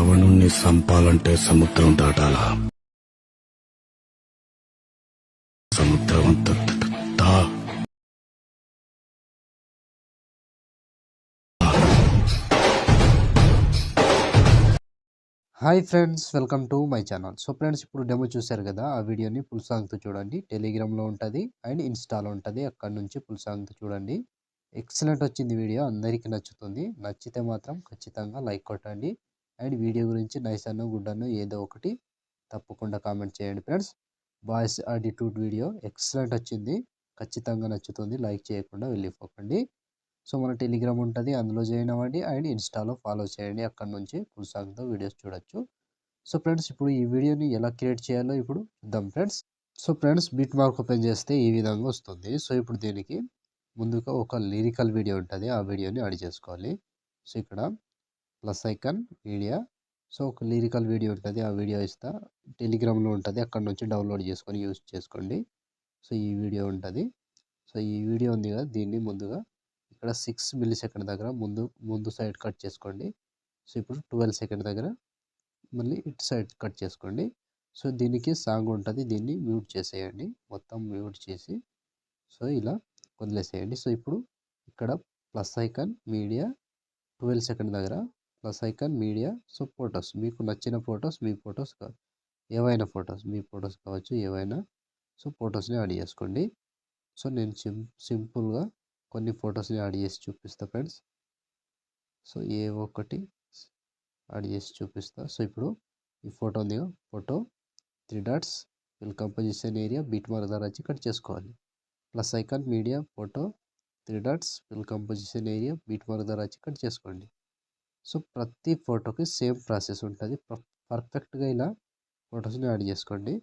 రావణుణ్ణి సంపాలంటే సముద్రం దాటాలా? సముద్రం అంత hi friends, welcome to my channel. So friends, ఇప్పుడు డెమో చూశారు కదా, ఆ వీడియోని ఫుల్ సాంగ్తో చూడండి. టెలిగ్రామ్లో ఉంటుంది అండ్ ఇన్స్టాలో ఉంటుంది. అక్కడ నుంచి ఫుల్ సాంగ్తో చూడండి. ఎక్సలెంట్ వచ్చింది వీడియో, అందరికీ నచ్చుతుంది. నచ్చితే మాత్రం ఖచ్చితంగా లైక్ కొట్టండి. అండ్ వీడియో గురించి నైస్ అన్నో గుడ్ అన్నో ఏదో ఒకటి తప్పకుండా కామెంట్ చేయండి friends. Boys attitude video excellent వచ్చింది, ఖచ్చితంగా నచ్చుతుంది. లైక్ చేయకుండా వెళ్ళిపోకండి. సో మన టెలిగ్రామ్ ఉంటుంది, అందులో జాయిన్ అవ్వండి. అండ్ ఇన్స్టాలో ఫాలో చేయండి, అక్కడ నుంచి ఫుల్ సాంగ్తో వీడియోస్ చూడొచ్చు. సో ఫ్రెండ్స్, ఇప్పుడు ఈ వీడియోని ఎలా క్రియేట్ చేయాలో ఇప్పుడు చూద్దాం friends. So friends, bit mark open చేస్తే ఈ విధంగా వస్తుంది. సో ఇప్పుడు దీనికి ముందుగా ఒక లిరికల్ వీడియో ఉంటుంది, ఆ వీడియోని యాడ్ చేసుకోవాలి. సో ఇక్కడ ప్లస్ ఐకాన్ మీడియా, సో ఒక లిరికల్ వీడియో ఉంటుంది, ఆ వీడియో ఇస్తా టెలిగ్రామ్లో ఉంటుంది, అక్కడ నుంచి డౌన్లోడ్ చేసుకొని యూజ్ చేసుకోండి. సో ఈ వీడియో ఉంటుంది. సో ఈ వీడియో ఉంది కదా, దీన్ని ముందుగా ఇక్కడ 6 మిల్లీ సెకండ్ దగ్గర ముందు సైడ్ కట్ చేసుకోండి. సో ఇప్పుడు 12 సెకండ్ దగ్గర మళ్ళీ ఇటు సైడ్ కట్ చేసుకోండి. సో దీనికి సాంగ్ ఉంటుంది, దీన్ని మ్యూట్ చేసేయండి, మొత్తం మ్యూట్ చేసి సో ఇలా వదిలేసేయండి. సో ఇప్పుడు ఇక్కడ ప్లస్ ఐకాన్ మీడియా 12 సెకండ్ దగ్గర plus icon media, so photos, మీకు నచ్చిన ఫొటోస్, మీ ఫొటోస్ ఏవైనా ఫొటోస్, మీ ఫొటోస్ కావచ్చు ఏవైనా, సో ఫొటోస్ని యాడ్ చేసుకోండి. సో నేను సింపుల్గా కొన్ని ఫొటోస్ని యాడ్ చేసి చూపిస్తా ఫ్రెండ్స్. సో ఏ ఒకటి యాడ్ చేసి చూపిస్తా. సో ఇప్పుడు ఈ ఫోటో ఉంది, photo 3 dots fill composition area beat mark ద్వారా వచ్చి కట్ చేసుకోవాలి. Plus icon media photo 3 dots fill composition area beat mark ద్వారా వచ్చి కట్ చేసుకోండి. సో ప్రతి ఫోటోకి సేమ్ ప్రాసెస్ ఉంటుంది, పర్ఫెక్ట్గా ఇలా ఫొటోస్ని యాడ్ చేసుకోండి.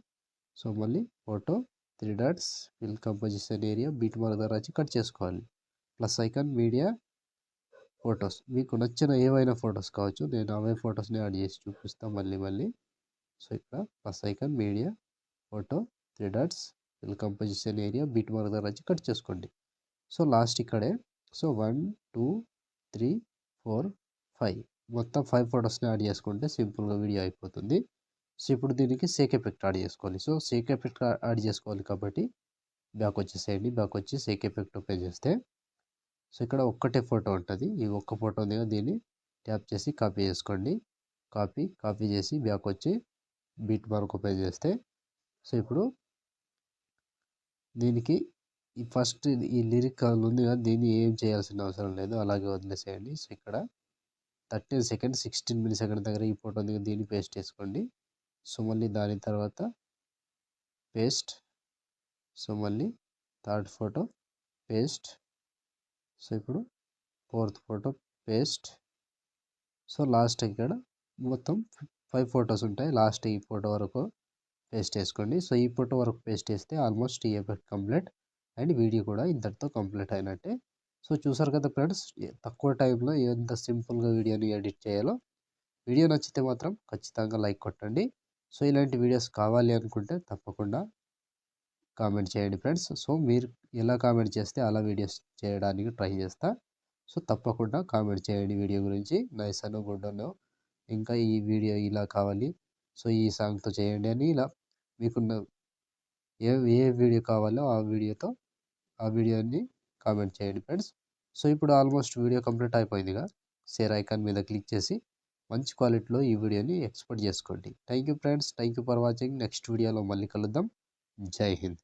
సో మళ్ళీ photo 3 dots fill composition area beat mark ద్వారా వచ్చి కట్ చేసుకోవాలి. ప్లస్ ఐకాన్ మీడియా ఫొటోస్, మీకు నచ్చిన ఏవైనా ఫొటోస్ కావచ్చు, నేను అవే ఫొటోస్ని యాడ్ చేసి చూపిస్తాను మళ్ళీ. సో ఇక్కడ plus icon media photo 3 dots fill composition area beat mark దగ్గర వచ్చి కట్ చేసుకోండి. సో లాస్ట్ ఇక్కడే, సో 1 2 3 4 5 మొత్తం 5 ఫొటోస్ని యాడ్ చేసుకుంటే సింపుల్గా వీడియో అయిపోతుంది. సో ఇప్పుడు దీనికి సేక్ ఎఫెక్ట్ యాడ్ చేసుకోవాలి. సో సేక్ ఎఫెక్ట్ యాడ్ చేసుకోవాలి కాబట్టి బ్యాక్ వచ్చేసేయండి. బ్యాక్ వచ్చి సేక్ ఎఫెక్ట్ ఓపెన్ చేస్తే సో ఇక్కడ ఒక్కటే ఫోటో ఉంటుంది, ఈ ఒక్క ఫోటో ఉంది కదా, దీన్ని ట్యాప్ చేసి కాపీ చేసుకోండి. కాపీ చేసి బ్యాక్ వచ్చి బీట్ మార్క్ ఓపెన్ చేస్తే సో ఇప్పుడు దీనికి ఈ ఫస్ట్ ఈ లిరిక్ ఉంది కదా, దీన్ని ఏం చేయాల్సిన అవసరం లేదు, అలాగే వదిలేసేయండి. సో ఇక్కడ 13 సెకండ్ 16 మిల్లీ సెకండ్ దగ్గర ఈ ఫోటో ఉంది, దీన్ని పేస్ట్ చేసుకోండి. సో మళ్ళీ దాని తర్వాత పేస్ట్, సో మళ్ళీ థర్డ్ ఫోటో పేస్ట్, సో ఇప్పుడు fourth photo paste. So last ఇక్కడ మొత్తం 5 ఫొటోస్ ఉంటాయి, లాస్ట్ ఈ ఫోటో వరకు పేస్ట్ చేసుకోండి. సో ఈ ఫోటో వరకు పేస్ట్ చేస్తే ఆల్మోస్ట్ ఈ ఎఫెక్ట్ కంప్లీట్ అండ్ వీడియో కూడా ఇంతటితో కంప్లీట్ అయినట్టే. సో చూసారు కదా ఫ్రెండ్స్, తక్కువ టైంలో ఎంత సింపుల్గా వీడియోని ఎడిట్ చేయాలో. వీడియో నచ్చితే మాత్రం ఖచ్చితంగా లైక్ కొట్టండి. సో ఇలాంటి వీడియోస్ కావాలి అనుకుంటే తప్పకుండా కామెంట్ చేయండి ఫ్రెండ్స్. సో మీరు ఎలా కామెంట్ చేస్తే అలా వీడియోస్ చేయడానికి ట్రై చేస్తా. సో తప్పకుండా కామెంట్ చేయండి వీడియో గురించి, నైస్ అనో గుడ్ అనో, ఇంకా ఈ వీడియో ఇలా కావాలి, సో ఈ సాంగ్తో చేయండి అని, ఇలా మీకున్న ఏ వీడియో కావాలో ఆ వీడియోని కామెంట్ చేయండి ఫ్రెండ్స్. సో ఇప్పుడు ఆల్మోస్ట్ వీడియో కంప్లీట్ అయిపోయిందిగా, షేర్ ఐకాన్ మీద క్లిక్ చేసి మంచి క్వాలిటీలో ఈ వీడియోని ఎక్స్పోర్ట్ చేసుకోండి. Thank you friends, thank you for watching. Next వీడియోలో మళ్ళీ కలుద్దాం. జై హింద్.